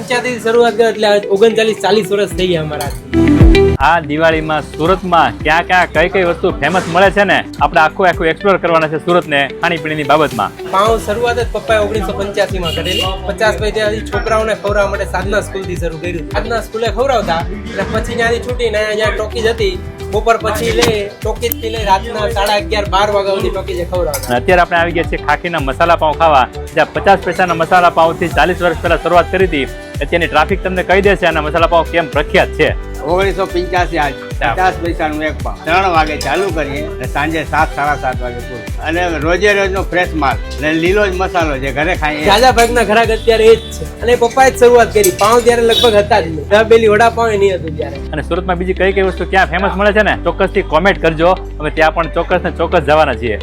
1985 શરૂઆત કરી એટલે 39-40 વર્ષ થઈ ગયા અમારા. આ દિવાળીમાં સુરતમાં ક્યાં ક્યાં કઈ વસ્તુ ફેમસ મળે છે ને આપણે આખું એક્સપ્લોર કરવાના છે સુરતને ખાણીપીણીની બાબતમાં. પાઉં શરૂઆત જ પપ્પાએ 1985 માં કરેલી. 50 પછી છોકરાઓને ખવડાવવા માટે સાધના સ્કૂલથી શરૂ કર્યું. સાધના સ્કૂલે ખવડાવતા એટલે પછી ત્યાંથી છૂટીને અહીંયા ટોકીજ હતી બપોર પછી ટોકીજ થી લઈ રાતના 11:30-12 વાગ્યા સુધી ટોકીજે ખવડાવતા. અત્યારે આપણે આવી ગયા છીએ ખાખીના મસાલા પાઉં ખાવા, જ્યાં 50 પૈસાના મસાલા પાઉંથી 40 વર્ષ પહેલા શરૂઆત કરી હતી. અત્યારની ટ્રાફિક તમને કહી દેશે આના મસાલા પાઉં કેમ પ્રખ્યાત છે. 1985 આજ 50 પૈસાનું એક પાઉં 3 વાગે ચાલુ કરીએ અને સાંજે 7-7:30 વાગે પૂરું. અને રોજે રોજનો ફ્રેશ માલ અને લીલો જ મસાલો જે ઘરે ખાઈએ. જાજા ભાગના ઘરાક અત્યારે એ જ છે અને પપ્પાએ જ શરૂઆત કરી. પાઉં ત્યારે લગભગ હતા જ નહીં. દાબેલી વડાપાઉં નહીં હતું ત્યારે. અને સુરતમાં બીજી કઈ વસ્તુ ક્યાં ફેમસ મળે છે ને ચોક્કસથી કોમેન્ટ કરજો. અમે ત્યાં પણ ચોક્કસ જવાના છીએ.